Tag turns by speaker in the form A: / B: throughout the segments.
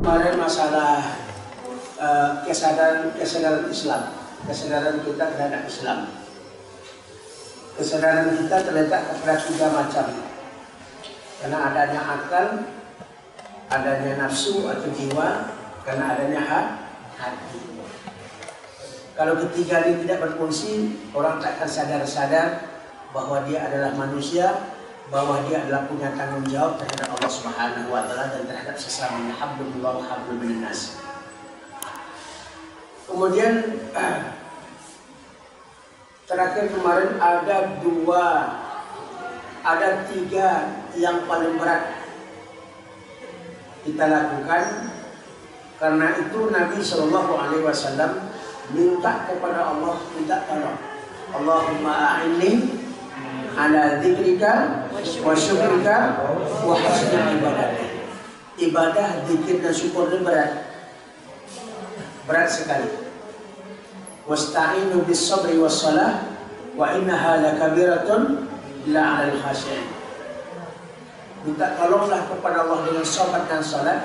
A: Kemarin masalah kesadaran Islam, kesadaran kita terhadap Islam. Kesadaran kita terletak pada 3 macam. Karena adanya akal, adanya nafsu atau jiwa, karena adanya hati. Kalau ketiga ini tidak berfungsi, orang tak akan sadar-sadar bahwa dia adalah manusia, bahwa dia adalah punya tanggung jawab terhadap Allah Subhanahu wa taala dan terhadap sesamanya. Hablumillah wa hablum minan nas. Kemudian terakhir kemarin ada 3 yang paling berat kita lakukan. Karena itu Nabi Shallallahu Alaihi Wasallam minta kepada Allah, minta tolong, Allahumma a'inni ala dzikrika wa syukrika wa husni ibadatik. Ibadah, dzikir dan syukur ini berat sekali. Wasta'inu bis sabri was salah wa innaha lakabiratun illa 'alal khashi'in. Minta tolonglah kepada Allah dengan sabar dan salat.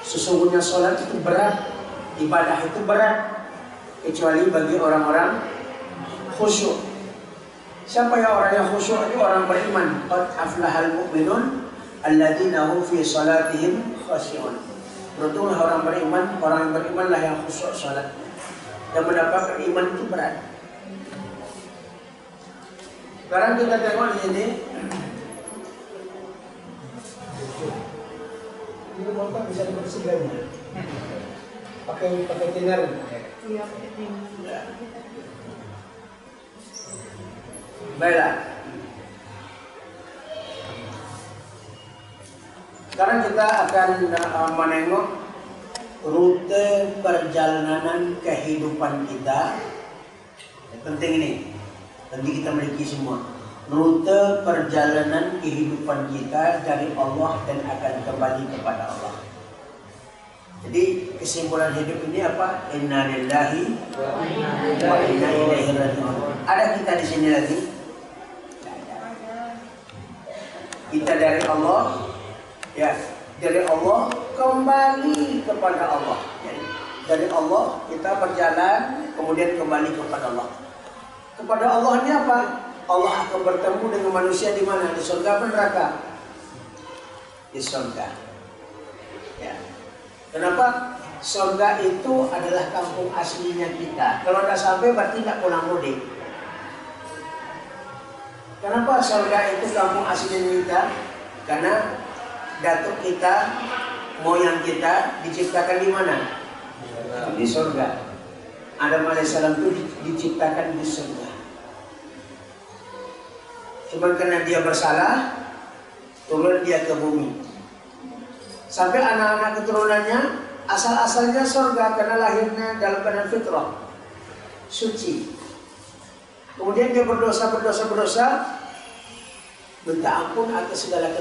A: Sesungguhnya salat itu berat, ibadah itu berat, kecuali bagi orang-orang khusyuk. Siapa yang orang yang khusyuk? Itu orang beriman. Qad aflahal mu'minun alladzina hum fi salatihim khashi'un. Beruntunglah orang yang berimanlah yang khusyuk salat. Dan mendapatkan iman itu berat. Sekarang kita tengok di sini. Ini motor bisa dibersihkan. Pakai thinner. Iya, pakai thinner. Baiklah. Sekarang kita akan menengok rute perjalanan kehidupan kita. Penting ini, nanti kita miliki semua. Rute perjalanan kehidupan kita dari Allah dan akan kembali kepada Allah. Jadi kesimpulan hidup ini apa? Inna lillahi wa inna ilaihi raji'un. Ada kita di sini lagi? Kita dari Allah, ya, dari Allah kembali kepada Allah. Jadi, dari Allah kita berjalan kemudian kembali kepada Allah. Kepada Allah ini apa? Allah akan bertemu dengan manusia di mana? Di surga atau neraka? Di surga. Ya. Kenapa? Surga itu adalah kampung aslinya kita. Kalau tidak sampai berarti tidak pulang mudik. Kenapa surga itu kampung aslinya kita? Karena datuk kita, moyang kita diciptakan di mana? Di surga. Adam alaihissalam itu diciptakan di surga. Cuma karena dia bersalah, turun dia ke bumi. Sampai anak-anak keturunannya asal-asalnya surga karena lahirnya dalam keadaan fitrah, suci. Kemudian dia berdosa, minta ampun atas segala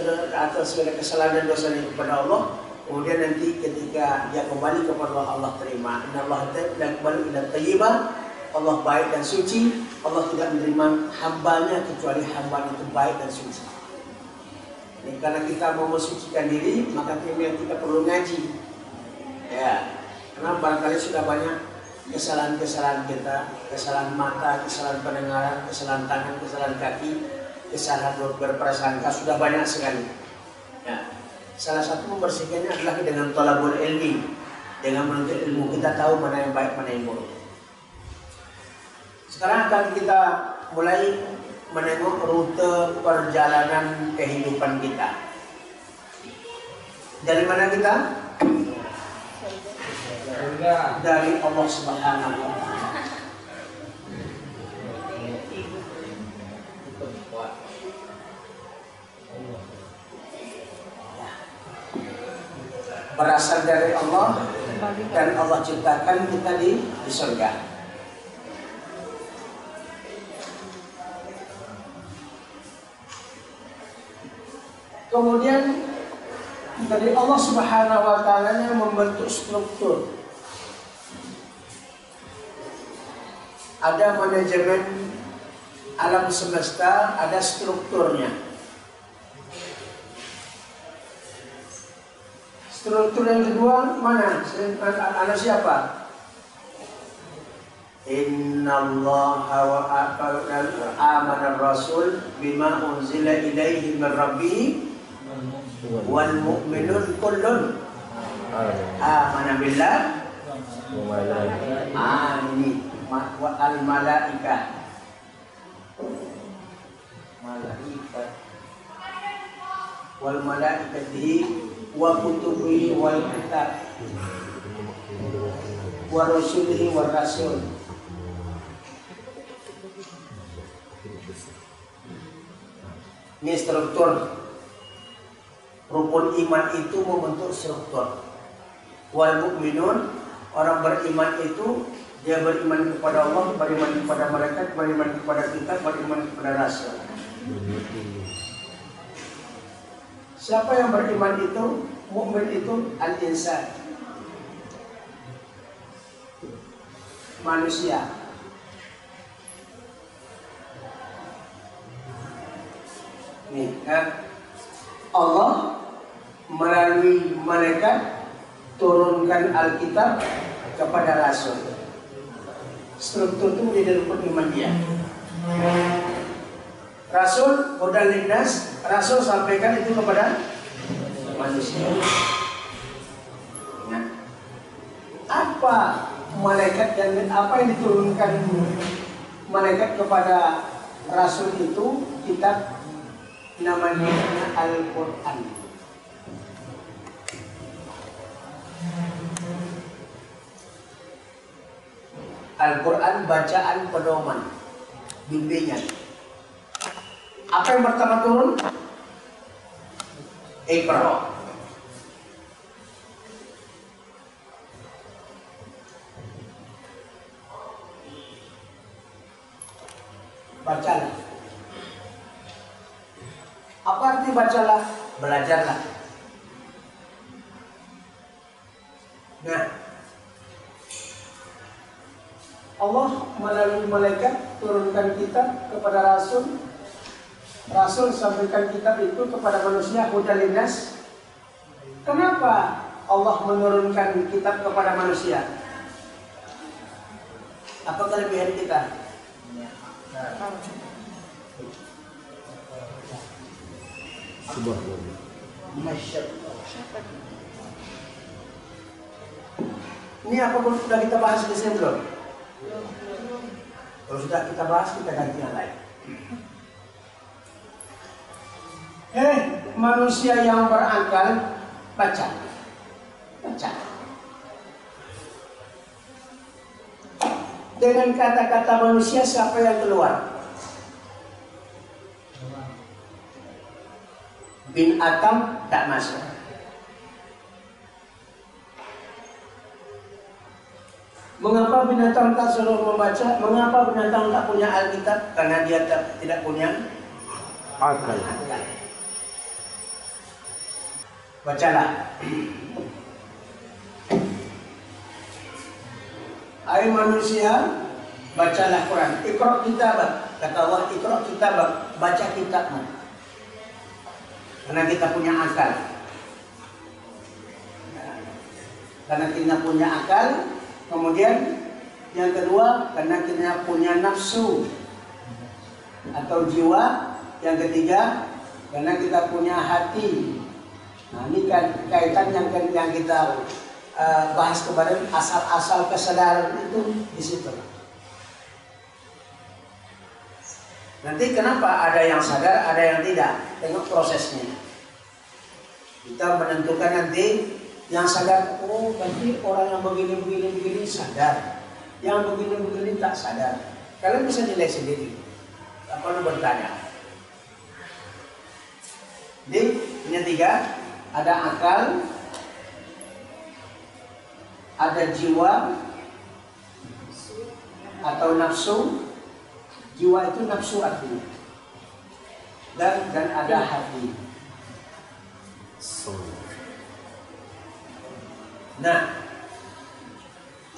A: kesalahan dan dosanya kepada Allah. Kemudian nanti ketika dia kembali kepada Allah terima. Innallaha yaqbalu illa thayyibah. Allah baik dan suci. Allah tidak menerima hambanya kecuali hamba itu baik dan suci. Ini karena kita mau mensucikan diri, maka kita perlu ngaji. Ya, karena barangkali sudah banyak kesalahan-kesalahan kita, kesalahan mata, kesalahan pendengaran, kesalahan tangan, kesalahan kaki, kesalahan berprasangka, sudah banyak sekali. Ya. Salah satu membersihkannya adalah dengan thalabul ilmi, dengan menuntut ilmu kita tahu mana yang baik, mana yang buruk. Sekarang akan kita mulai menengok rute perjalanan kehidupan kita. Dari mana kita? Dari Allah Subhanahu wa taala. Berasal dari Allah dan Allah ciptakan kita di surga. Kemudian dari Allah Subhanahu wa taala yang membentuk struktur. Ada manajemen alam semesta, ada strukturnya. Struktur yang kedua mana? Anak siapa? Innallaha wa amana rasul bima unzila ilaihi min rabbih wal mu'minun kullun amana billah ini wa al malaikah wal malaikatihi wa kutubihi wal kitab wa rasulihi wa rasul. Ini struktur. Rukun iman itu membentuk struktur. Wal mu'minun, orang beriman itu dia beriman kepada Allah, beriman kepada malaikat, beriman kepada kitab, beriman kepada rasul. Siapa yang beriman itu? Mukmin itu al-insan, manusia. Nih, Allah melalui malaikat turunkan Alkitab kepada Rasul. Struktur itu menjadi rukun iman dia. Rasul hudan linnas, Rasul sampaikan itu kepada manusia. Nah, apa malaikat dan apa yang diturunkan malaikat kepada Rasul itu? Kitab namanya Al-Quran. Al-Quran bacaan pedoman, bimbingan. Apa yang pertama turun? Iqra. Bacalah. Apa arti bacalah? Belajarlah. Nah, Allah melalui malaikat turunkan kitab kepada Rasul. Rasul sampaikan kitab itu kepada manusia hudan linnas. Kenapa Allah menurunkan kitab kepada manusia? Apa kelebihan kita? Ini apa pun sudah kita bahas di sini belum? Kalau sudah kita bahas, kita ganti yang lain. Manusia yang berakal, baca. Baca. Dengan kata-kata manusia, siapa yang keluar? Bin Atam tak masuk. Mengapa binatang tak suruh membaca? Mengapa binatang tak punya Alkitab? Karena dia tidak punya akal. Bacalah. Hai manusia, bacalah Quran. Iqra kitabak. Kata Allah, Iqra kitabak. Baca kitabmu. Karena kita punya akal. Karena kita punya akal. Kemudian yang kedua, karena kita punya nafsu atau jiwa. Yang ketiga, karena kita punya hati. Nah, ini kaitan yang kita bahas kemarin, asal-asal kesadaran itu di situ. Nanti kenapa ada yang sadar, ada yang tidak? Tengok prosesnya. Kita menentukan nanti yang sadar, oh berarti orang yang begini sadar, yang begini tak sadar. Kalian bisa nilai sendiri. Tak perlu bertanya. Jadi punya tiga, ada akal, ada jiwa atau nafsu. Jiwa itu nafsu artinya. Dan ada hati. Nah,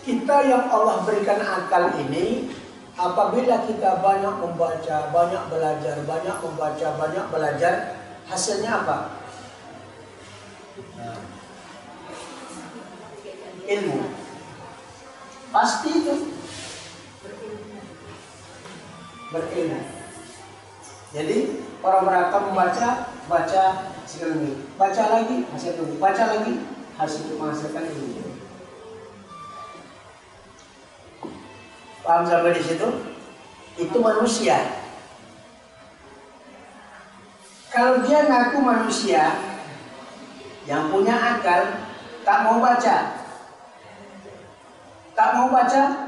A: kita yang Allah berikan akal ini, apabila kita banyak membaca, banyak belajar, banyak membaca, banyak belajar, hasilnya apa? ilmu. Pasti itu berilmu. Jadi orang berangkat membaca, baca sekali, baca lagi hasil ilmu, baca lagi hasil menghasilkan ilmu. Paham sampai di situ? Itu manusia. Kalau dia ngaku manusia yang punya akal, tak mau baca,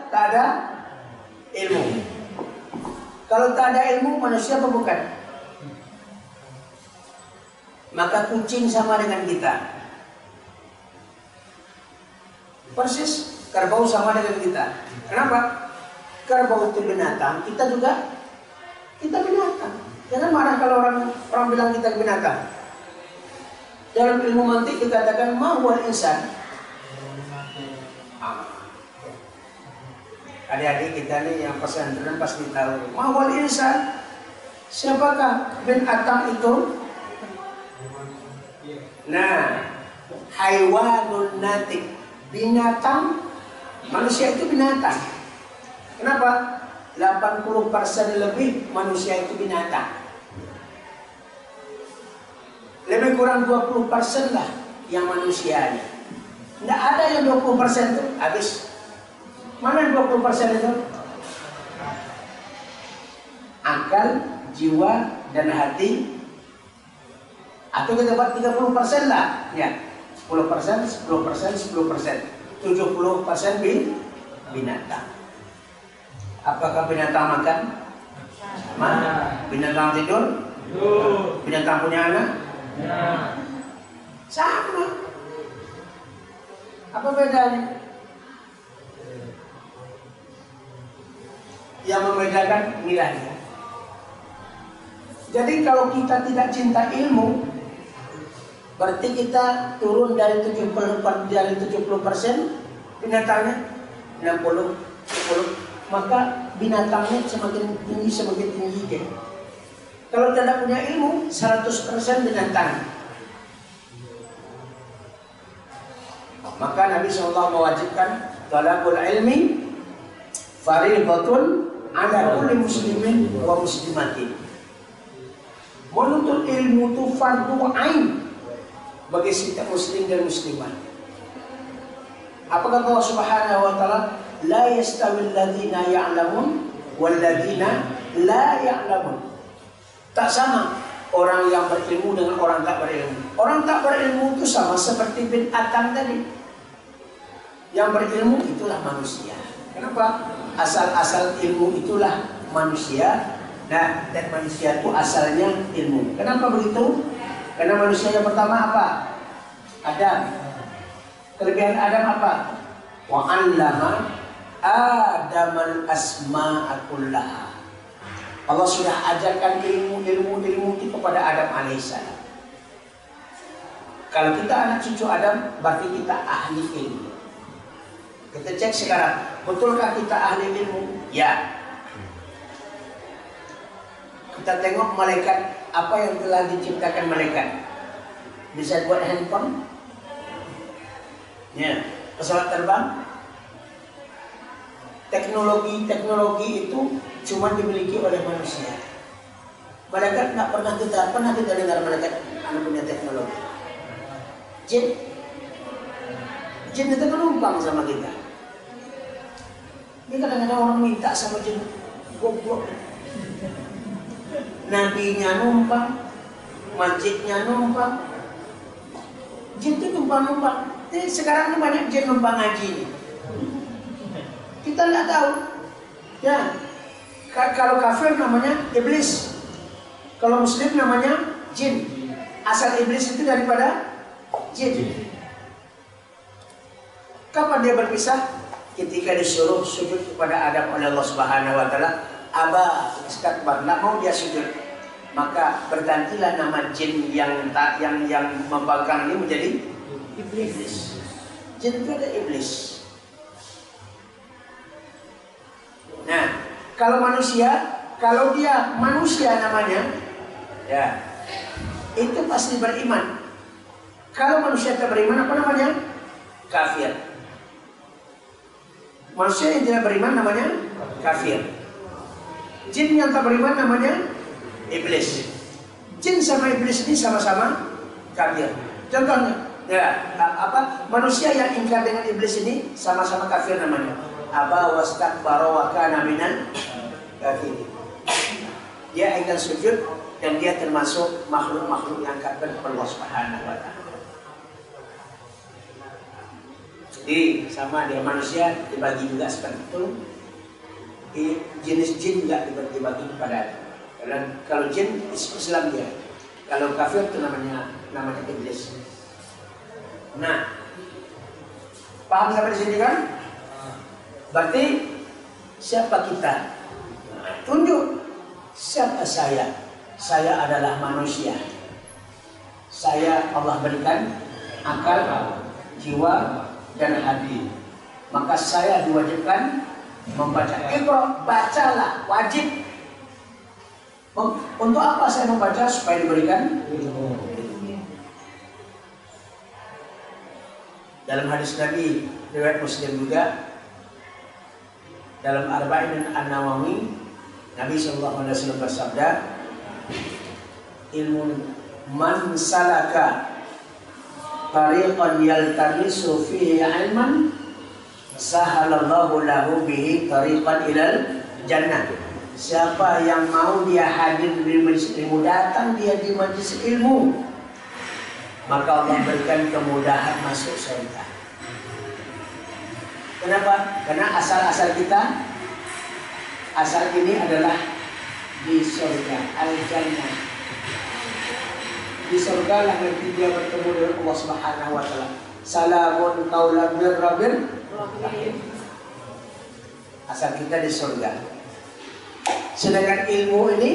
A: tak ada ilmu. Kalau tak ada ilmu, manusia apa bukan? Maka kucing sama dengan kita. Persis, kerbau sama dengan kita. Kenapa? Kerbau itu binatang, kita binatang. Jangan marah kalau orang bilang kita binatang. Dalam ilmu mantik dikatakan mahwal insan. Adik-adik kita nih yang pesantren pasti tahu. Mahwal insan. Siapakah binatang itu? Nah, haywanun natik. Binatang. Manusia itu binatang. Kenapa? 80% lebih manusia itu binatang. Lebih kurang 20% lah yang manusianya. Tidak ada yang 20% itu habis. Mana 20% itu? Akal, jiwa, dan hati. Atau kita buat 30% lah. Ya, 10%, 10%. 70% binatang. Apakah binatang makan? Sama. Binatang tidur? Binatang punya anak? Sama. Apa bedanya? Yang membedakan nilainya. Jadi kalau kita tidak cinta ilmu, berarti kita turun dari 70% binatangnya 60, 10. Maka binatangnya semakin tinggi. Kalau tidak punya ilmu, 100% binatang. Maka Nabi SAW mewajibkan talabul ilmi fariidatun ala kulli muslimin wa muslimatin. Menuntut ilmu itu fardu ain bagi setiap muslim dan muslimah. Apa kata Allah Subhanahu wa taala? La yastawil ladzina ya'lamun wal ladzina la ya'lamun. Tak sama orang yang berilmu dengan orang tak berilmu. Orang tak berilmu itu sama seperti binatang tadi. Yang berilmu itulah manusia. Kenapa? Asal-asal ilmu itulah manusia. Nah, dan manusia itu asalnya ilmu. Kenapa begitu? Karena manusia yang pertama apa? Adam. Kelebihan Adam apa? Wa 'allama Adamal asma'a kullaha. Allah sudah ajarkan ilmu itu kepada Adam alaihissalam. Kalau kita anak cucu Adam, berarti kita ahli ilmu. Kita cek sekarang, betulkah kita ahli ilmu? Ya. Kita tengok malaikat, apa yang telah diciptakan malaikat. Bisa buat handphone? Ya. Pesawat terbang? Teknologi itu cuma dimiliki oleh manusia. Malaikat nggak pernah kita dengar malaikat punya teknologi. Jin itu menumpang sama kita. Ini kadang-kadang orang minta sama jin, goblok. Nabinya numpang, masjidnya numpang, jin itu numpang. Jadi sekarang ini banyak jin numpang ngaji ini. Kita tidak tahu. Ya, kalau kafir namanya iblis, kalau muslim namanya jin. Asal iblis itu daripada jin. Kapan dia berpisah? Ketika disuruh sujud kepada Adam oleh Allah Subhanahu Wa Taala, aba istakbar, tidak mau dia sujud. Maka bergantilah nama jin yang membangkang ini menjadi iblis. Jin itu ada iblis. Nah, kalau dia manusia namanya, ya, itu pasti beriman. Kalau manusia tak beriman, apa namanya? Kafir. Manusia yang tidak beriman namanya kafir. Jin yang tak beriman namanya iblis. Jin sama iblis ini sama-sama kafir. Contohnya, ya, manusia yang ingkar dengan iblis ini sama-sama kafir namanya. Aba wastakbara wa kana minal kafirin. Dia ingkar sujud dan dia termasuk makhluk-makhluk yang kafir kepada Allah Subhanahu wa taala. Jadi sama dia manusia dibagi juga seperti itu. Jenis jin juga dibagi kepada. Kalau jin Islam dia, kalau kafir itu namanya iblis. Nah, paham sampai di sini kan? Berarti siapa kita? Tunjuk siapa saya. Saya adalah manusia. Saya Allah berikan akal, jiwa, dan hati. Maka saya diwajibkan membaca. Iqra, bacalah, wajib. Untuk apa saya membaca? Supaya diberikan ilmu. Dalam hadis Nabi riwayat Muslim juga, dalam Arba'in An-Nawawi, Nabi SAW bersabda, ilmu man salaka tariqan yaltamisu fihi ilman sahalallahu lahu bihi tariqan ilal jannah. Siapa yang mau dia hadir di majlis ilmu, datang dia di majlis ilmu, maka Allah berikan kemudahan masuk surga. Kenapa? Karena asal kita, asal ini adalah di surga, al-jannah. Di surga lah nanti dia bertemu dengan Allah Subhanahu wa taala. Salamun qaulan mir rabbir rahim. Asal kita di surga. Sedangkan ilmu ini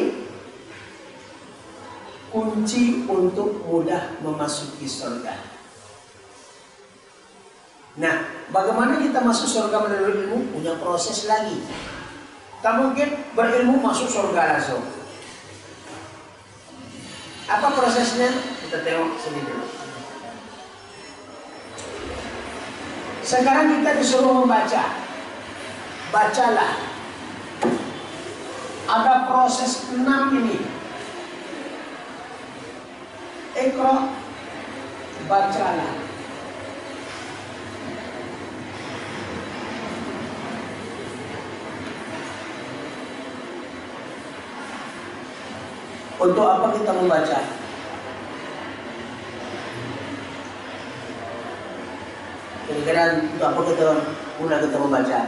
A: kunci untuk mudah memasuki surga. Nah, bagaimana kita masuk surga melalui ilmu? Punya proses lagi. Tak mungkin berilmu masuk surga langsung. Apa prosesnya? Kita tengok sini dulu. Sekarang kita disuruh membaca. Bacalah. Ada proses 6 ini. Iqra, bacalah. Untuk apa kita membaca? Kira-kira untuk apa kita membaca?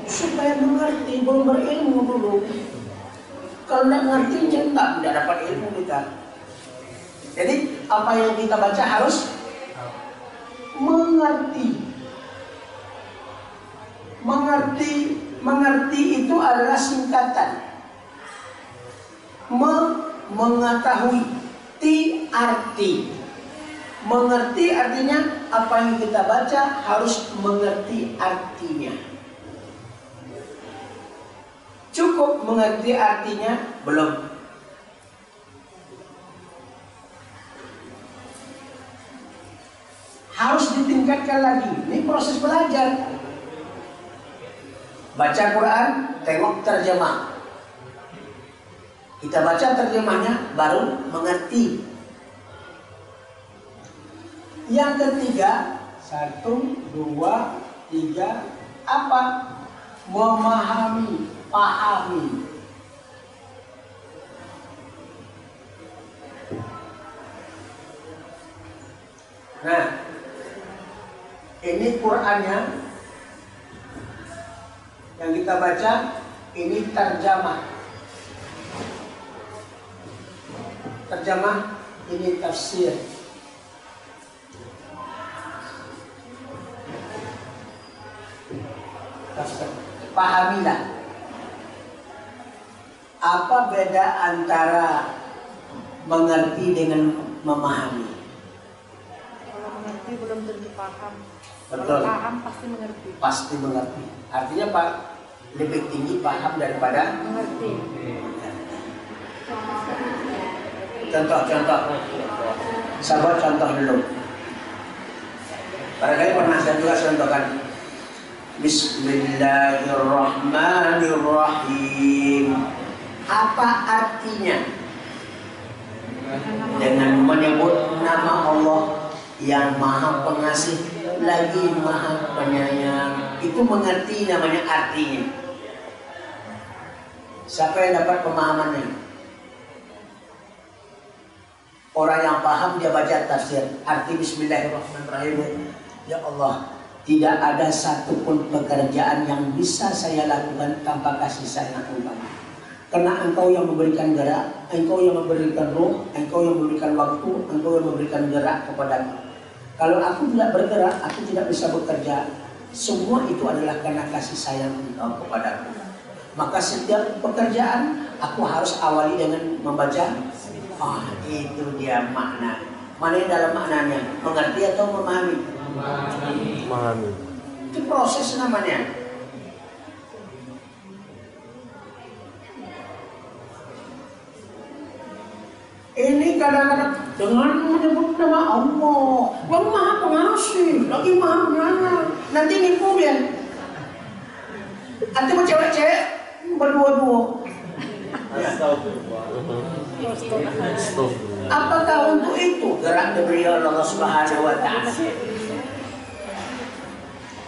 A: Supaya mengerti, belum berilmu dulu. Kalau tidak mengerti, tidak dapat ilmu kita. Jadi apa yang kita baca harus mengerti. Mengerti itu adalah singkatan. Mengetahui, arti. Mengerti artinya apa yang kita baca harus mengerti artinya. Cukup mengerti artinya belum. Harus ditingkatkan lagi. Ini proses belajar. Baca Quran, tengok terjemah. Kita baca terjemahnya baru mengerti. Yang ketiga, 1, 2, 3, apa? Memahami, pahami. Nah, ini Qurannya yang kita baca, ini terjemah. Terjemah, ini tafsir. Pahamilah. Apa beda antara mengerti dengan memahami?
B: Kalau mengerti belum tentu paham.
A: Betul.
B: Kalau paham pasti mengerti.
A: Pasti mengerti. Artinya Pak, lebih tinggi paham daripada
B: mengerti.
A: Contoh. Sabar contoh dulu. Barangkali pernah saya juga contohkan. Bismillahirrahmanirrahim. Apa artinya? Dengan menyebut nama Allah yang Maha Pengasih lagi Maha Penyayang. Itu mengerti namanya artinya. Siapa yang dapat pemahamannya? Orang yang paham dia baca tafsir arti Bismillahirrahmanirrahim. Ya Allah, tidak ada satupun pekerjaan yang bisa saya lakukan tanpa kasih sayang Engkau. Karena Engkau yang memberikan gerak, Engkau yang memberikan ruh, Engkau yang memberikan waktu, Engkau yang memberikan gerak kepadaku. Kalau aku tidak bergerak, aku tidak bisa bekerja. Semua itu adalah karena kasih sayang Engkau kepadaku. Maka setiap pekerjaan aku harus awali dengan membaca. Itu dia makna. Mana yang dalam maknanya? Mengerti atau memahami?
C: Memahami.
A: Itu proses namanya. Ini kadang-kadang dengan menyebut nama Allah yang Maha Pengasih, lagi Maha Penyayang. Nanti nipu dia. Nanti mau cewek-cewek berdua-dua. Apakah untuk itu gerak diberi Allah Subhanahu wa Ta'ala?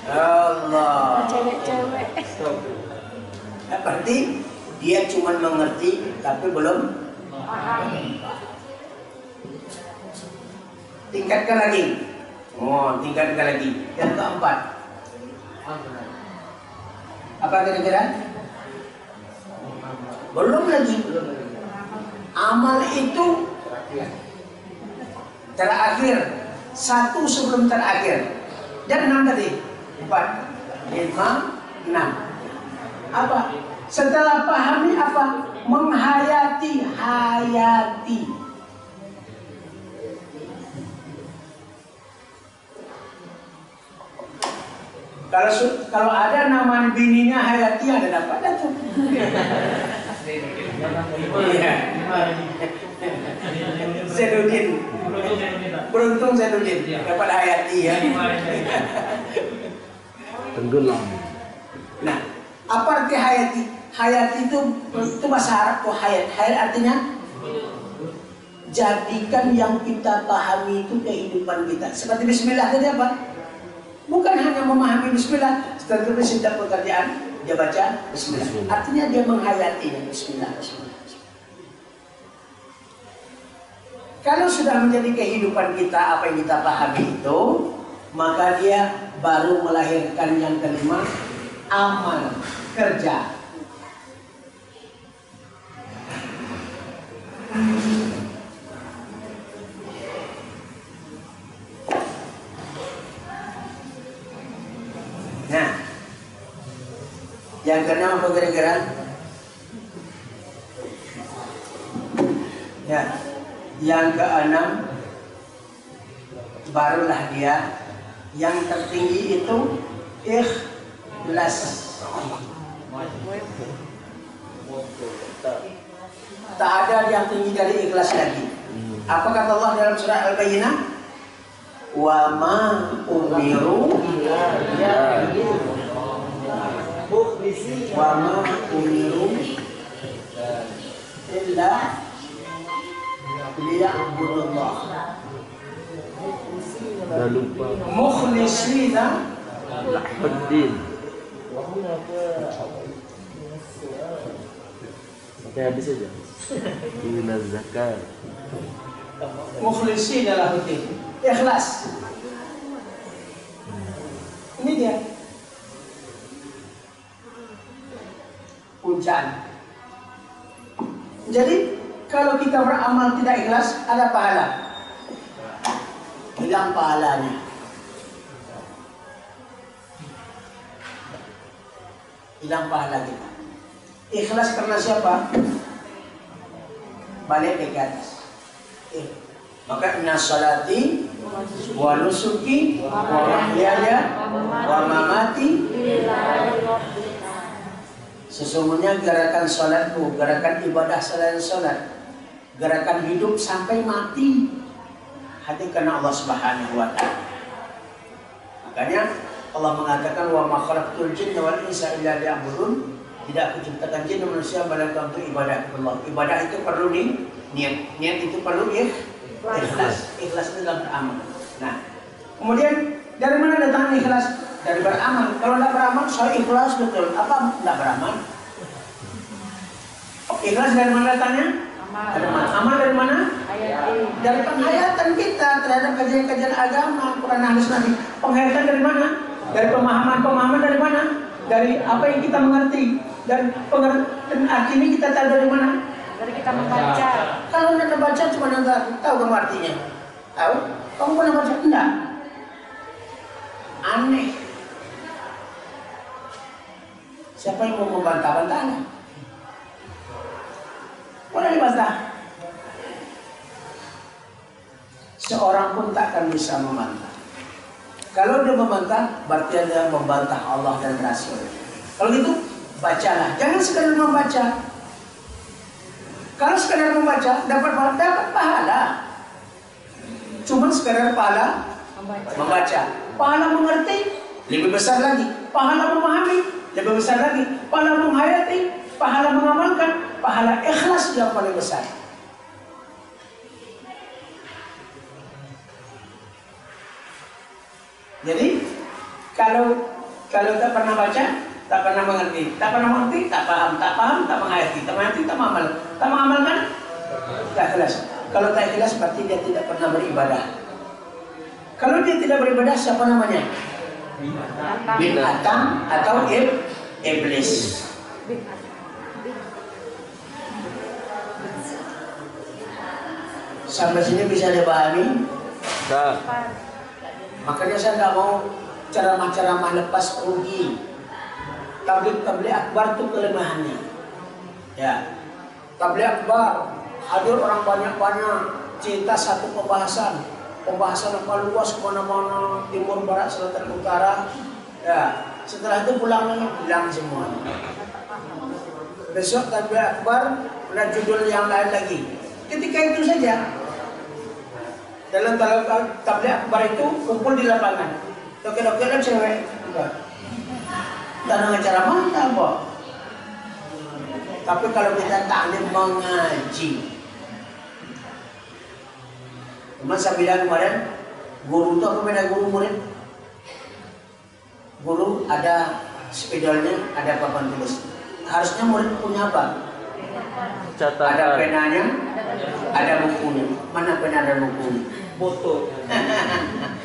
A: Allah.
B: Cewek-cewek.
A: Berarti dia cuma mengerti tapi belum
B: Paham.
A: tingkatkan lagi. Tingkatkan lagi. Yang keempat. Apa kira-kira? Belum lagi. Amal itu terakhir. Satu sebelum terakhir. Dan 6 tadi. 4, 5, 6. Apa? Setelah pahami apa? Menghayati, hayati. Kalau ada nama bininya Hayati, ada dapat tuh. Zainuddin. Beruntung Zainuddin dapat Hayati ya.
C: Tenggelam.
A: Nah, apa arti Hayati? Hayati itu bahasa Arab tuh hayat. Hayat artinya jadikan yang kita pahami itu kehidupan kita. Seperti Bismillah tadi apa? Bukan hanya memahami Bismillah, tetapi setiap pekerjaan dia baca Bismillah. Artinya dia menghayatinya Bismillah. Kalau sudah menjadi kehidupan kita apa yang kita pahami itu, maka dia baru melahirkan yang kelima, amal, kerja. Nah, yang keenam apa kira-kira? Ya, yang keenam barulah dia yang tertinggi itu ikhlas. Tak ada yang tinggi dari ikhlas lagi. Apa kata Allah dalam surah Al-Bayyinah? Wa ma umiru wa ma umiru illa liya'budullah mukhlisina
C: Lahuddin. Sampai habis aja. Ina zakat.
A: mukhlisina lahuddin. Ikhlas. Ini dia puncak. Jadi kalau kita beramal tidak ikhlas, ada pahala. Hilang pahalanya. Hilang pahala kita. Ikhlas karena siapa? Balik ke atas. Maka inna salati wa nusuki wa mahyaya wa mamati. Sesungguhnya gerakan salatku, gerakan ibadah selain salat, gerakan hidup sampai mati hati karena Allah Subhanahu wa Ta'ala. Makanya Allah mengatakan wa ma khalaqtul jinna wal insa illa liya'budun. Tidak aku ciptakan jin dan manusia melainkan untuk ibadah kepada Allah. Ibadah itu perlu niat. Niat itu perlu ikhlas. Ikhlas itu dalam beramal. Nah, kemudian dari mana datang ikhlas? Dari beramal. Kalau tidak beramal, saya ikhlas betul. Apa tidak beramal? Ikhlas dari mana datangnya? Amal dari mana? Dari penghayatan kita terhadap kajian-kajian agama, Quran hadis Nabi. Penghayatan dari mana? Dari pemahaman dari mana? Dari apa yang kita mengerti. Dan arti ini kita tahu dari mana?
B: Dari kita membaca.
A: Kalau anda baca cuma anda tahu kamu artinya. Tahu? Kamu pernah baca? Enggak. Aneh. Siapa yang mau membantah-bantahnya? Boleh dibantah. Seorang pun tak akan bisa membantah. Kalau dia membantah, berarti dia membantah Allah dan Rasul. Kalau gitu, bacalah. Jangan sekadar membaca. Kalau sekadar membaca, dapat pahala. Cuma sekadar pahala membaca. Pahala mengerti, lebih besar lagi. Pahala memahami, lebih besar lagi. Pahala menghayati, pahala mengamalkan, pahala ikhlas yang paling besar. Jadi kalau tak pernah baca, tak pernah mengerti, tak paham, tak menghayati, tak menghayati, tak mengamalkan, tak ikhlas. Kalau tak ikhlas berarti dia tidak pernah beribadah. Kalau dia tidak beribadah, siapa namanya? Binatang atau iblis. Sampai sini bisa dipahami? Makanya saya nggak mau ceramah-ceramah lepas rugi. Tabligh akbar itu kelemahannya. Ya, tabligh akbar hadir orang banyak-banyak, cerita satu pembahasan yang paling luas kemana-mana, timur, barat, selatan, utara. Ya, setelah itu pulang lagi, hilang semua. Besok tabligh akbar ada judul yang lain lagi. Ketika itu saja. Dalam tabligh akbar itu kumpul di lapangan. Dokter-dokter cewek. Dan acara mana apa? Tapi kalau kita taklim mengaji. Teman saya bilang kemarin, guru itu apa beda guru murid? Guru ada spidolnya, ada papan tulis. Harusnya murid punya apa?
C: Catatan.
A: Ada penanya, ada bukunya. Mana pena dan bukunya? Foto.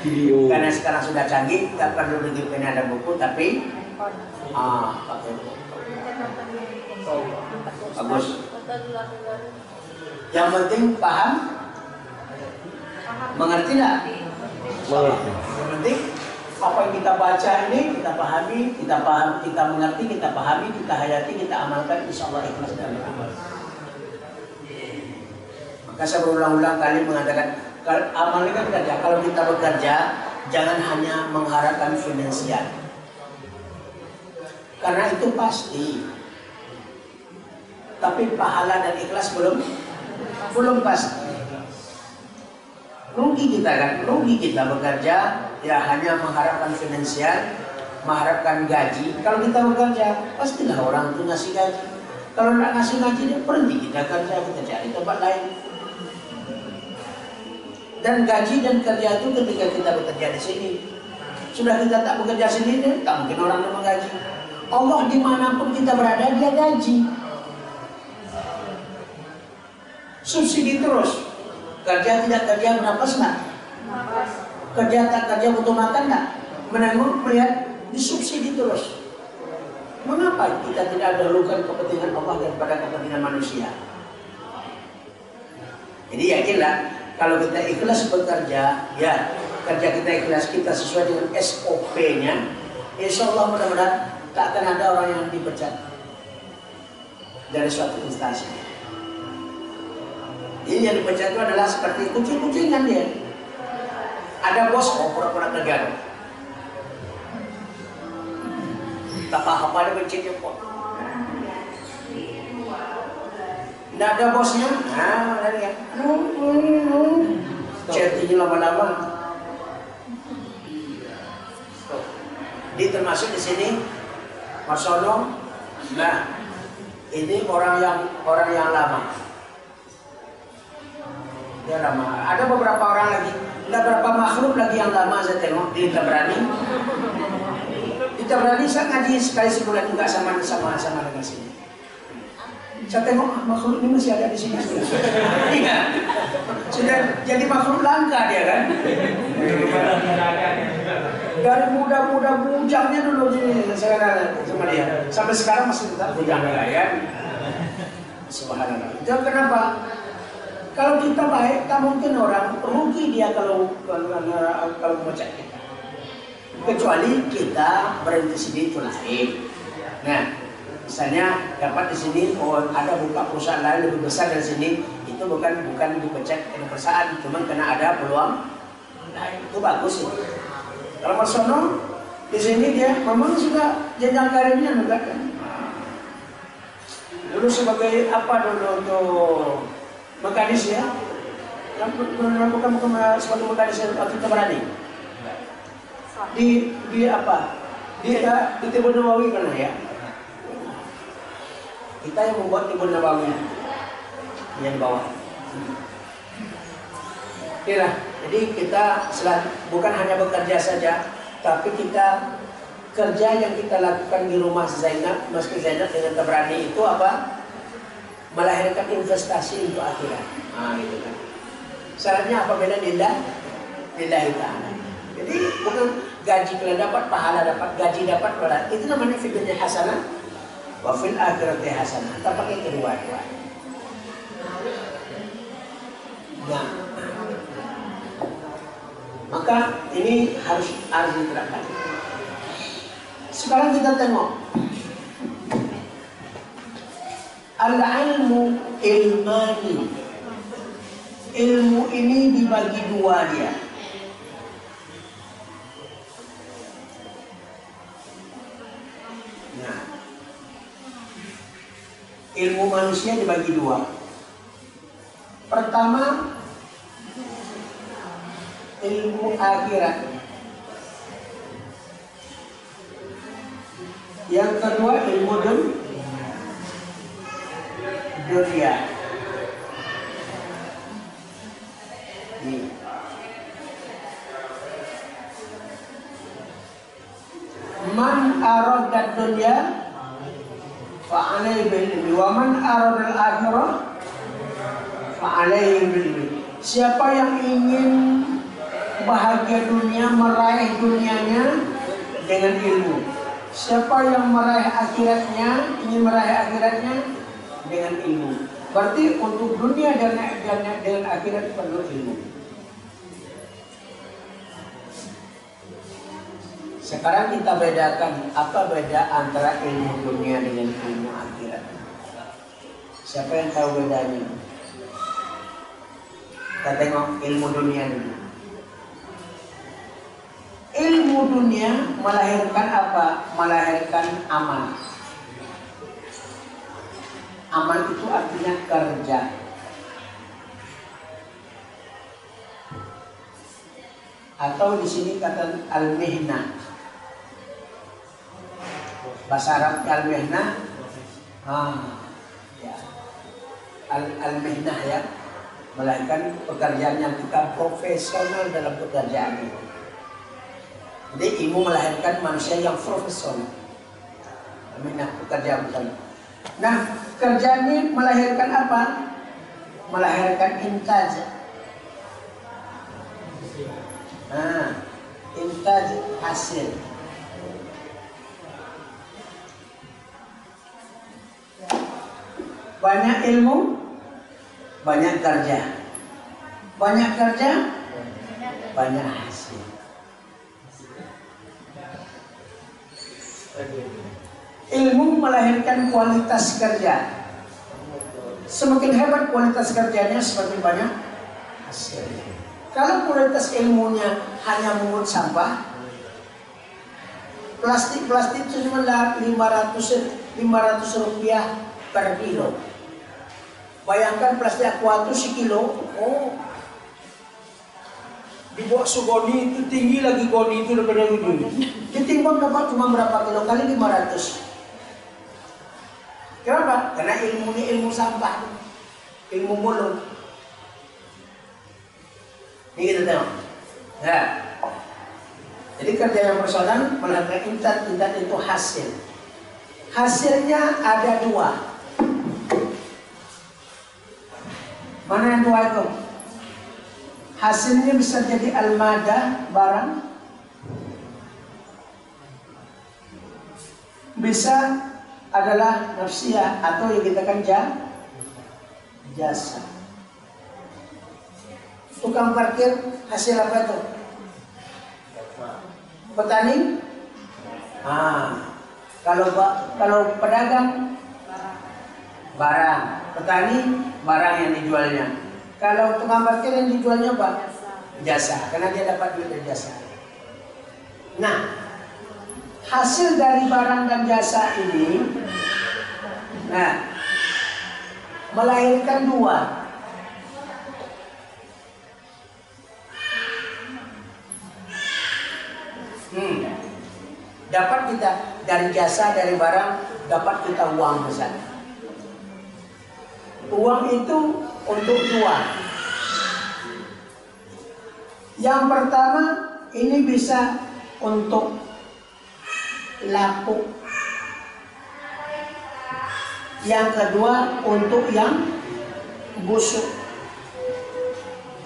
C: Video.
A: Karena sekarang sudah canggih, tak perlu lagi pena dan buku, tapi pakai bagus. Yang penting paham, mengerti tak?
C: Mengerti.
A: Yang penting apa yang kita baca ini kita pahami, kita mengerti, kita pahami, kita hayati, kita amalkan, insya Allah ikhlas dalam amal. Maka saya berulang-ulang kali mengatakan, kalau amal ini kan kerja. Kalau kita bekerja, jangan hanya mengharapkan finansial, karena itu pasti. Tapi pahala dan ikhlas belum pasti. Rugi kita kan, rugi kita bekerja ya hanya mengharapkan finansial, mengharapkan gaji. Kalau kita bekerja, pastilah orang itu ngasih gaji. Kalau nggak ngasih gaji, dia berhenti kita kerja, kita cari tempat lain. Dan gaji dan kerja itu ketika kita bekerja di sini, sudah kita tak bekerja sendiri, tak mungkin orang yang menggaji. Allah dimanapun kita berada, dia gaji. Subsidi terus. Kerja tidak kerja berapa senang? Kerja tak kerja butuh makan tak? Menengok melihat disubsidi terus. Mengapa kita tidak dahulukan kepentingan Allah daripada kepentingan manusia? Jadi yakinlah kalau kita ikhlas bekerja, ya kerja kita ikhlas, kita sesuai dengan SOP-nya, insya Allah mudah-mudahan tak akan ada orang yang dipecat dari suatu instansi. Ini yang dipecat itu adalah seperti kucing-kucingan dia. Ada bos, pura-pura negara. Tak paham apa dia pencetnya kok. Tidak ada bosnya, ada dia. Chattingnya lama-lama. Di termasuk di sini Marsono. Nah, ini orang yang lama. Dia lama. Ada beberapa orang lagi, ada beberapa makhluk lagi yang lama saya tengok di Tabrani. Di Tabrani saya ngaji sekali sebulan juga sama dengan sini. Saya tengok makhluk ini masih ada di sini sudah. Iya. Sudah jadi makhluk langka dia kan. Dari muda-muda bujangnya dulu ini saya sama dia. Sampai sekarang masih tetap bujang kan. Subhanallah. Jadi kenapa? Kalau kita baik, tak mungkin orang rugi dia kalau memecah kita. Kecuali kita berhenti sini itu lain. Nah, misalnya dapat di sini, ada buka perusahaan lain lebih besar dari sini, itu bukan dipecat karena perusahaan, cuma karena ada peluang. Nah, itu bagus itu. Kalau Marsono di sini dia memang sudah jenjang karirnya enggak kan? Dulu sebagai apa dulu untuk mekanis ya, bukan sebagai mekanis waktu itu berani di apa di Tibun Nawawi kan ya, kita yang membuat Tibun Nawawi yang bawah. Inilah, jadi kita bukan hanya bekerja saja, tapi kita kerja yang kita lakukan di rumah Zainab, Masjid Zainab dengan Tabrani itu apa? Melahirkan investasi untuk akhirat. Nah, gitu kan. Syaratnya apabila lillahi ta'ala. Jadi bukan gaji kalian dapat, pahala dapat, gaji dapat, pahala. Itu namanya fid dunya hasanah wa fil akhirati hasanah. Kita pakai kedua-dua. Nah, maka ini harus diterapkan. Sekarang kita tengok al-ilmu ilmani. Ilmu ini dibagi dua dia. Nah, ilmu manusia dibagi dua. Pertama, ilmu akhirat. Yang kedua, ilmu dunia. Man arada dunya fa alaihi bil ilmi wa man arada al akhirah fa alaihi bil ilmi. Siapa yang ingin bahagia dunia, meraih dunianya dengan ilmu. Siapa yang meraih akhiratnya, ingin meraih akhiratnya dengan ilmu. Berarti untuk dunia dan dengan akhirat perlu ilmu. Sekarang kita bedakan apa beda antara ilmu dunia dengan ilmu akhirat. Siapa yang tahu bedanya? Kita tengok ilmu dunia dulu. Ilmu dunia melahirkan apa? Melahirkan amal. Amal itu artinya kerja. Atau di sini kata al-mihnah. Bahasa Arab al-mihnah. Ya. Al-mihnah ya. Melahirkan pekerjaan yang kita profesional dalam pekerjaan itu. Jadi ilmu melahirkan manusia yang profesional. Al-mihnah, pekerjaan bersama. Nah, kerjaan ini melahirkan apa? Melahirkan intaj. Intaj hasil. Banyak ilmu, banyak kerja. Banyak kerja, banyak hasil. Ilmu melahirkan kualitas kerja. Semakin hebat kualitas kerjanya, semakin banyak hasil. Kalau kualitas ilmunya hanya mengut sampah, plastik itu cuma 500 rupiah per kilo. Bayangkan plastik aqua itu sekilo, Dibawa segoni itu tinggi lagi goni itu daripada ujung. Ditimbang dapat cuma berapa kilo kali 500. Kenapa? Karena ilmu ini ilmu sampah, ilmu bolong. Ini kita tengok. Ya. Jadi kerja yang persoalan melakukan intan itu hasil. Hasilnya ada dua. Mana yang dua itu? Hasilnya bisa jadi al-madah, barang. Bisa adalah nafsiyah atau yang kita kan jasa. Tukang parkir hasil apa itu? Petani? Kalau pedagang barang, petani barang yang dijualnya. Kalau tukang parkir yang dijualnya apa? Jasa, karena dia dapat duit dari jasa. Nah, hasil dari barang dan jasa ini, melahirkan dua. Dapat kita dari jasa, dari barang, dapat kita uang besar. Uang itu untuk dua. Yang pertama ini bisa untuk laku. Yang kedua untuk yang busuk.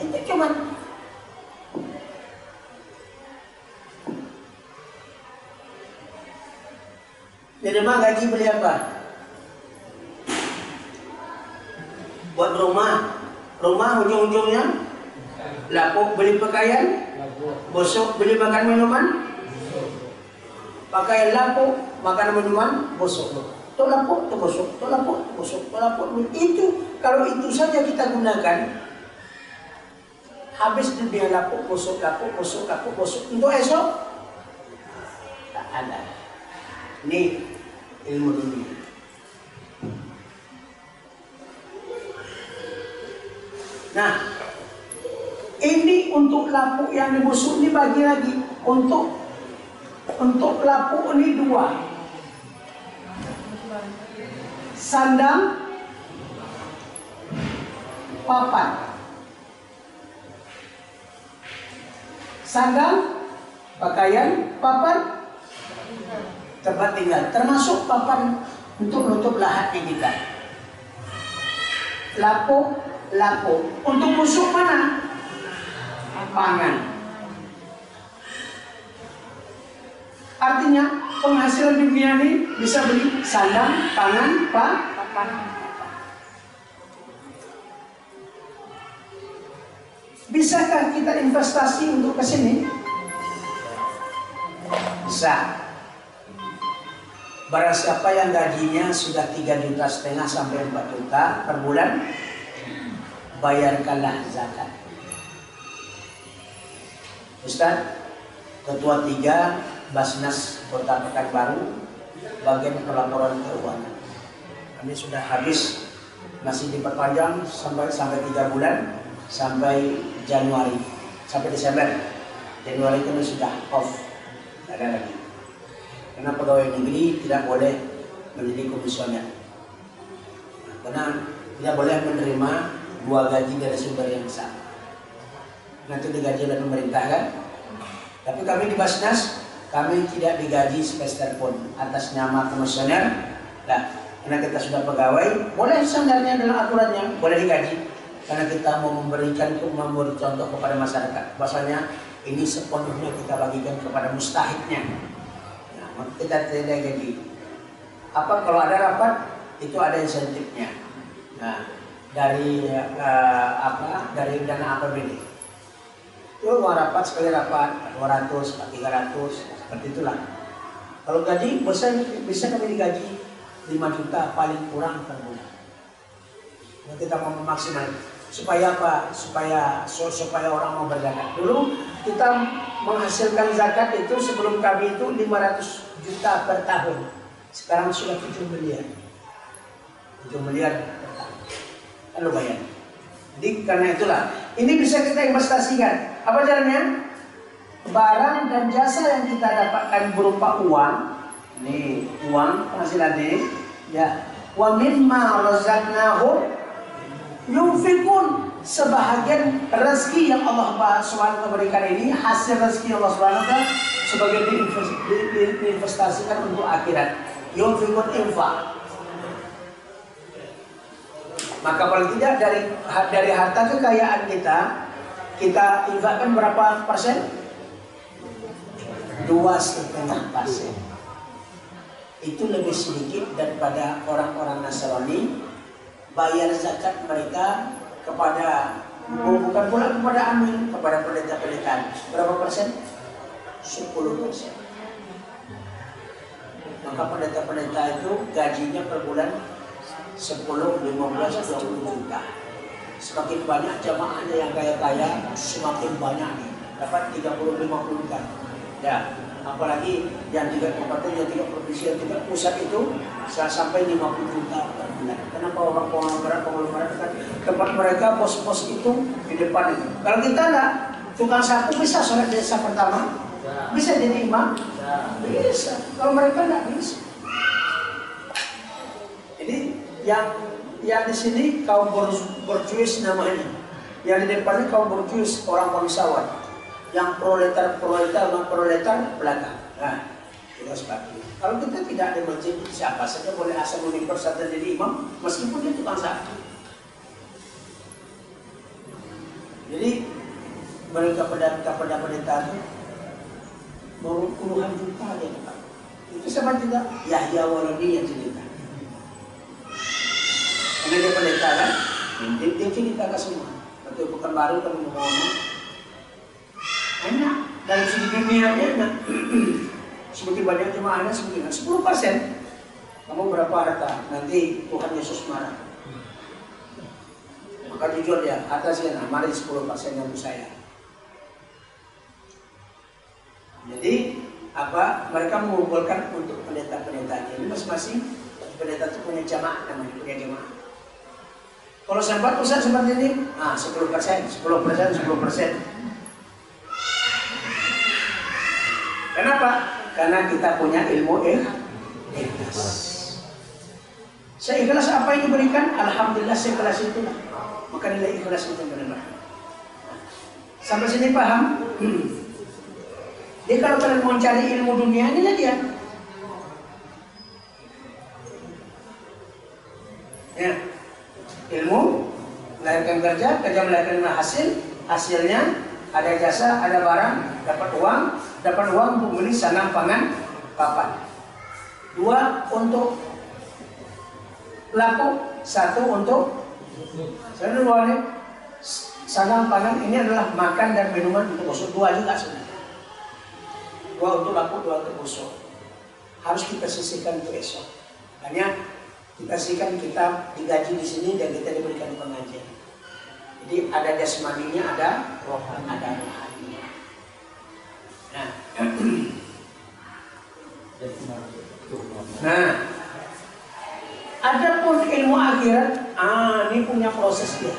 A: Itu cuma jadi mah gaji beli apa? Buat rumah ujung-ujungnya laku, beli pakaian busuk, beli makan minuman pakaian laku, makan minuman busuk. Itu laku, itu busuk, itu laku, itu busuk, itu laku. Itu kalau itu saja kita gunakan, habis dunia laku, busuk, laku, busuk, laku, busuk. Untuk esok tak ada. Ini ilmu dunia. Nah, ini untuk lapu yang dibusuk ini bagi lagi. Untuk lapu ini dua. Sandang, papan. Sandang, pakaian, papan, tempat tinggal. Termasuk papan untuk nutup lahatnya kita. Lapu. Untuk busuk mana? Pangan. Artinya penghasilan dunia ini bisa beli sandang, pangan, papan. Bisakah kita investasi untuk ke sini? Bisa. Barang siapa yang gajinya sudah 3,5 juta sampai 4 juta per bulan, bayarkanlah zakat. Ustaz, Ketua 3 Basnas Kota Pekanbaru, bagian pelaporan keuangan. Kami sudah habis, masih diperpanjang sampai 3 bulan, sampai Januari, sampai Desember. Januari kami sudah off, tidak ada lagi. Karena pegawai negeri tidak boleh menjadi komisioner. Karena tidak boleh menerima 2 gaji dari sumber yang sama. Nanti digaji oleh pemerintah kan. Tapi kami di Basnas, kami tidak digaji sepeser pun atas nama komisioner. Nah, karena kita sudah pegawai, boleh sebenarnya dalam aturannya boleh digaji. Karena kita mau memberi contoh kepada masyarakat. Bahasanya ini sepenuhnya kita bagikan kepada mustahiknya. Nah, kita tidak gaji. Apa kalau ada rapat itu ada insentifnya. Nah, dari dari dana APBD. Itu mau rapat sekali rapat 200, 300, seperti itulah. Kalau gaji bisa kami digaji 5 juta paling kurang per bulan. Nah, kita mau memaksimal supaya apa? Supaya orang mau berzakat. Dulu kita menghasilkan zakat itu sebelum kami itu 500 juta per tahun. Sekarang sudah 7 miliar. 7 miliar per tahun. Kan lumayan. Jadi karena itulah Ini bisa kita investasikan. Apa caranya? Barang dan jasa yang kita dapatkan berupa uang, nih uang penghasilan nih, ya. Wa mimma razaqnahum yunfikun, sebahagian rezeki yang Allah SWT berikan ini, hasil rezeki Allah SWT sebagai diinvestasikan untuk akhirat. Yunfikun infak. Maka paling tidak dari harta kekayaan kita infakkan berapa persen? 2,5%. Itu lebih sedikit daripada orang-orang Nasrani bayar zakat mereka kepada, bukan pula kepada amin, kepada pendeta-pendeta. Berapa persen? 10%. Maka pendeta-pendeta itu gajinya per bulan 10, 15, 20 juta. Semakin banyak jamaahnya yang kaya-kaya, semakin banyak nih. Dapat 30, 50 juta. Ya, apalagi yang 3 kabupaten, yang 3 provinsi, yang 3 pusat itu sampai 50 juta per bulan. Kenapa orang Pengalu Barat kan tempat mereka pos-pos itu di depan itu. Kalau kita enggak, tukang sapu bisa sholat desa pertama, bisa jadi imam, bisa. Kalau mereka enggak bisa. Jadi yang di sini kaum borjuis namanya, yang di depannya kaum borjuis, orang bangsawan. Yang proletar belakang. Nah, itu sebabnya. Kalau kita tidak ada masjid, siapa saja boleh asal mimbar saja jadi imam, meskipun dia tukang sapu. Jadi mereka pada pendeta itu puluhan juta dia dapat. Itu sama juga Yahya Waladi yang cerita. Karena dia pendeta kan, dia cerita ke semua. Waktu bukan baru kan ngomong. Enak, dari segi dunianya enak. Semakin banyak jemaahnya semakin enak. 10%. Kamu berapa harta? Nanti Tuhan Yesus marah. Maka jujur ya, atasnya mari 10% yang saya. Jadi apa? Mereka mengumpulkan untuk pendeta-pendetanya. Ini masing-masing pendeta itu punya jamaah namanya, punya jamaah. Kalau sempat usaha seperti ini, 10%. Kenapa? Karena kita punya ilmu ikhlas. Seikhlas apa yang diberikan? Alhamdulillah seikhlas itu. Maka nilai ikhlas itu benar. Sampai sini paham? Jadi kalau kalian mau cari ilmu dunia, ini dia. Ya, ilmu melahirkan kerja melahirkan hasil, hasilnya ada jasa, ada barang, dapat uang untuk beli sandang, pangan, papan. 2 untuk laku, 1 untuk sandang, pangan. Ini adalah makan dan minuman untuk busuk. 2 juga sebenarnya. 2 untuk laku, 2 untuk busuk. Harus kita sisihkan untuk esok. Hanya kita sisihkan, kita digaji di sini dan kita diberikan pengajian. Jadi ada jasmaninya, ada rohaninya. Nah, adapun ilmu akhirat, ini punya proses dia.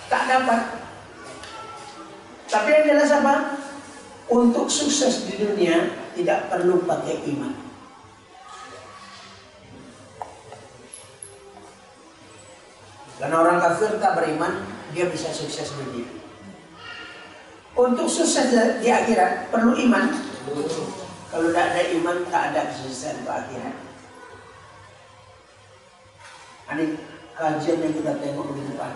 A: Tak dapat. Tapi yang jelas apa? Untuk sukses di dunia tidak perlu pakai iman. Karena orang kafir tak beriman, dia bisa sukses di dunia. Untuk sukses di akhirat perlu iman. Kalau tidak ada iman, tak ada kesuksesan di akhirat. Ini kajian yang kita tengok di depan.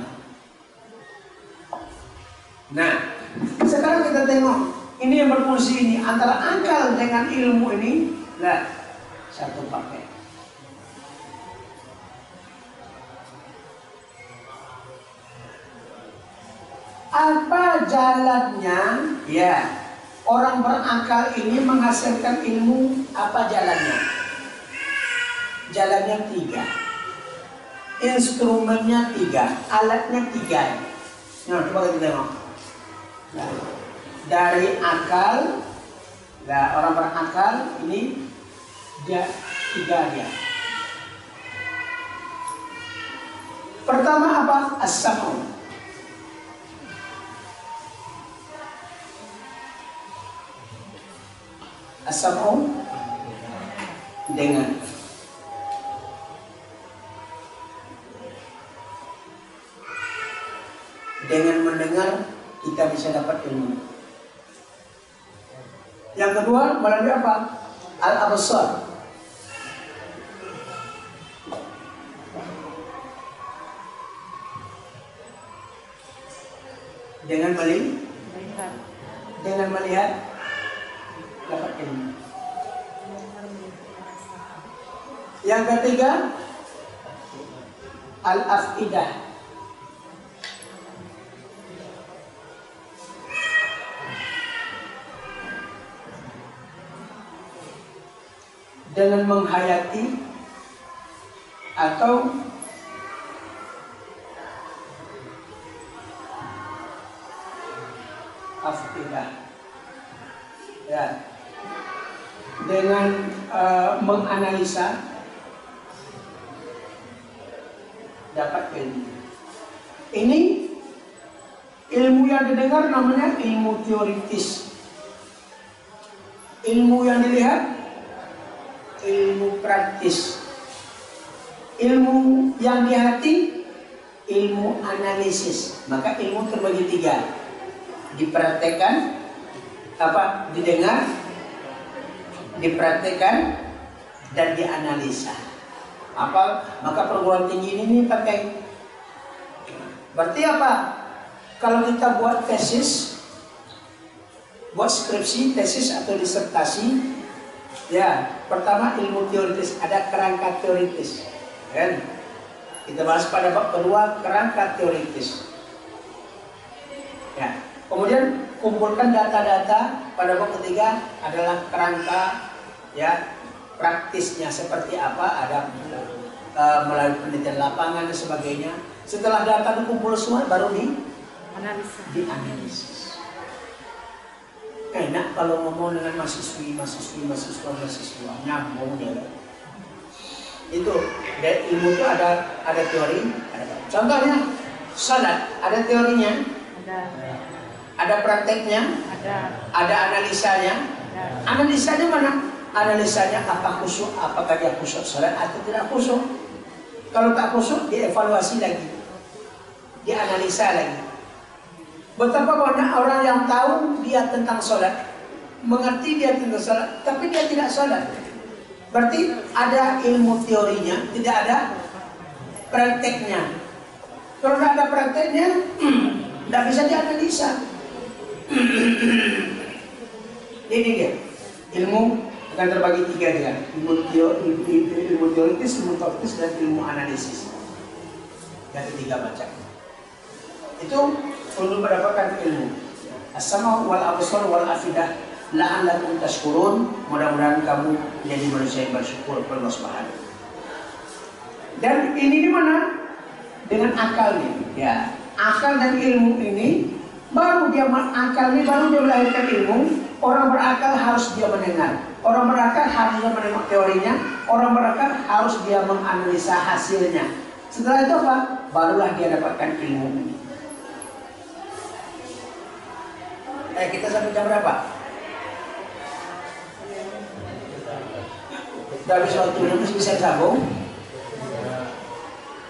A: Nah, sekarang kita tengok ini yang berfungsi ini antara akal dengan ilmu ini, satu paket. Apa jalannya? Ya, orang berakal ini menghasilkan ilmu. Apa jalannya? Jalannya 3, instrumennya 3, alatnya 3. Nah, coba kita tengok. Nah, dari akal, orang berakal ini dia 3 dia. Pertama apa? As-sam'u. As-sam'u dengar. Dengan mendengar kita bisa dapat ilmu. Yang kedua melalui apa? Al-absar. Dengan melihat dapat ilmu. Yang ketiga al-afidah. Dengan menghayati atau afidah, ya, dengan menganalisa dapat ilmu. Ini ilmu yang didengar namanya ilmu teoritis. Ilmu yang dilihat ilmu praktis. Ilmu yang di hati ilmu analisis. Maka ilmu terbagi tiga. Dipraktekkan, didengar, dipraktekkan, dan dianalisa. Maka perguruan tinggi ini pakai. Berarti apa? Kalau kita buat tesis, buat skripsi, tesis atau disertasi, ya, pertama ilmu teoritis, ada kerangka teoritis, kan? Kita bahas pada bab kedua kerangka teoritis. Ya, kemudian kumpulkan data-data pada bab ketiga adalah kerangka, ya, praktisnya seperti apa, ada melalui penelitian lapangan dan sebagainya. Setelah data dikumpul semua baru dianalisis. Enak kalau ngomong dengan mahasiswa nyambung ya. Itu dari ilmu itu ada teori, contohnya salat, ada teorinya, ada prakteknya, ada analisanya. Analisanya mana? Analisanya apa khusyuk, apakah dia khusyuk salat atau tidak khusyuk. Kalau tak khusyuk, dievaluasi lagi, dianalisa lagi. Betapa banyak orang yang tahu dia tentang sholat, mengerti dia tentang sholat, tapi dia tidak sholat. Berarti ada ilmu teorinya, tidak ada prakteknya. Kalau tidak ada prakteknya, tidak bisa dianalisa. Ini dia, ilmu akan terbagi tiga dia, ilmu teoritis, ilmu praktis, dan ilmu analisis. Yang ketiga macam. Itu untuk mendapatkan ilmu. As-sama' wal absar wal afidah la'allakum tashkurun. Mudah-mudahan kamu menjadi manusia yang bersyukur kepada Allah Subhanahu. Dan ini di mana? Dengan akal nih, ya. Akal dan ilmu ini baru dia melahirkan ilmu. Orang berakal harus dia mendengar. Orang berakal harus dia menengok teorinya. Orang berakal harus dia menganalisa hasilnya. Setelah itu apa? Barulah dia dapatkan ilmu ini. Kita sampai jam berapa? Sudah habis waktu, masih bisa sambung?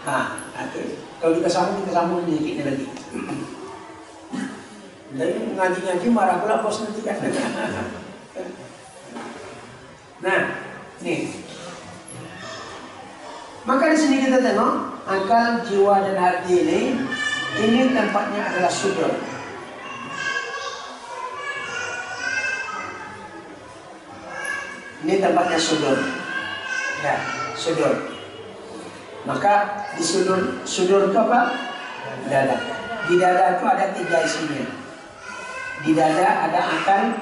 A: Nah, oke. Kalau kita sambung sedikit lagi. Jadi ngaji-ngaji marah pula bos nanti kan. Nah, nih. Maka di sini kita tengok akal, jiwa dan hati ini tempatnya adalah sudut. Ini tempatnya sudut. Ya, sudut. Maka di sudut itu apa? Dada. Di dada itu ada tiga isinya. Di dada ada akal.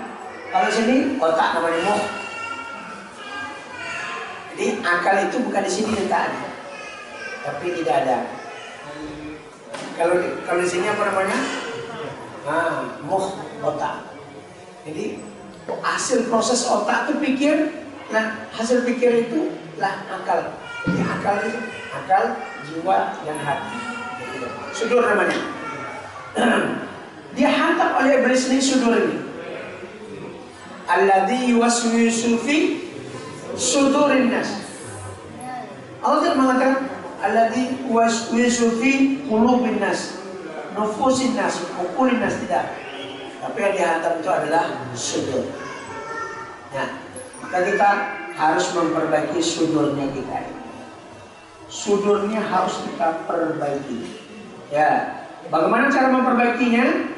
A: Kalau sini otak namanya moh. Jadi akal itu bukan di sini letaknya, tapi di dada. Kalau di sini apa namanya? Moh, otak. Jadi hasil proses otak itu pikir. Nah, hasil pikir itu lah akal. Jadi akal itu akal, jiwa, dan hati. Sudur namanya. Dia hantam oleh iblis ini sudur ini. alladzi yuwaswisu fi sudurin nas. Allah tidak mengatakan alladzi yuwaswisu fi qulubin nas, nufusin nas, uqulin nas, tidak. Tapi yang dihantam itu adalah sudur. Nah, maka kita harus memperbaiki sudurnya kita. Sudurnya harus kita perbaiki. Ya, bagaimana cara memperbaikinya?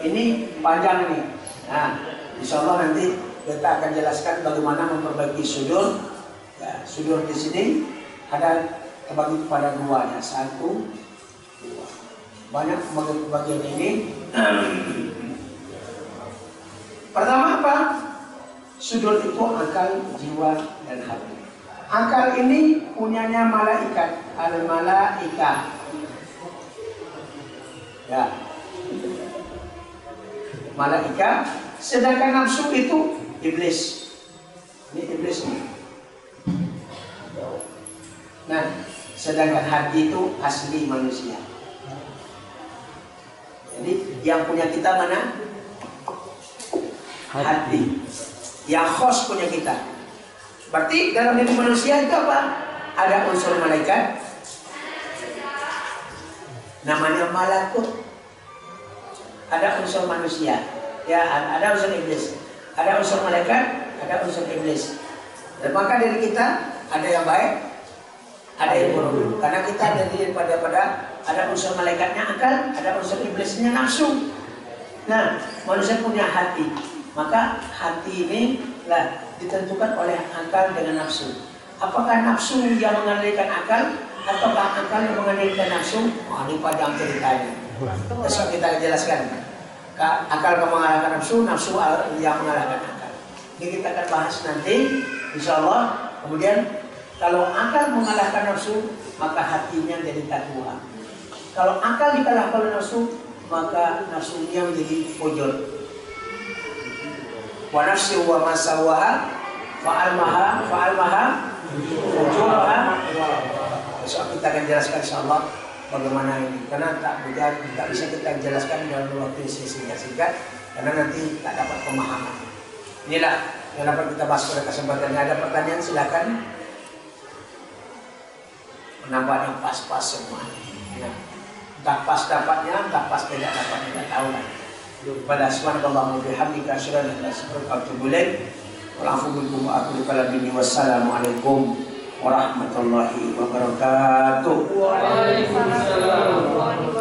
A: Ini panjang nih. Nah, insya Allah nanti kita akan jelaskan bagaimana memperbaiki sudur. Ya, sudur di sini ada terbagi kepada dua, ya. Satu, dua. Banyak bagian ini. Pertama apa? Sudur itu akal, jiwa, dan hati. Akal ini punyanya malaikat, al-malaikah. Ya, malaikat. Sedangkan nafsu itu iblis. Ini iblis nih. Nah, sedangkan hati itu asli manusia. Jadi yang punya kita mana? Hati. Yang khos punya kita. Berarti dalam diri manusia itu apa? Ada unsur malaikat, namanya malakut. Ada unsur manusia, ya, ada unsur iblis. Ada unsur malaikat, ada unsur iblis. Dan maka dari kita ada yang baik, ada yang buruk. Karena kita daripada ada unsur malaikatnya akal, ada unsur iblisnya nafsu. Nah, manusia punya hati. Maka hati ini lah ditentukan oleh akal dengan nafsu. Apakah nafsu yang mengendalikan akal, ataukah akal yang mengendalikan nafsu? Oh, ini panjang ceritanya. Besok kita jelaskan. Akal yang mengalahkan nafsu, nafsu yang mengalahkan akal. Ini kita akan bahas nanti, insya Allah. Kemudian kalau akal mengalahkan nafsu, maka hatinya jadi takwa. Kalau akal dikalahkan oleh nafsu, maka nafsunya menjadi fujur. Wa nafsi wa masawaha fa'almaha fujuraha. Besok kita akan jelaskan insyaallah bagaimana ini, karena tak bisa kita jelaskan dalam waktu singkat karena nanti tak dapat pemahaman. Inilah yang dapat kita bahas pada kesempatan ini. Ada pertanyaan silakan. Nampaknya pas-pas semua. Ya. Entah pas dapatnya, entah pas tidak dapatnya, tidak tahu lah. Pada subhanallah wa bihamdika asyhadu an la ilaha illa anta astaghfiruka wa atubu ilaik. Wassalamualaikum warahmatullahi wabarakatuh.
B: Waalaikumsalam.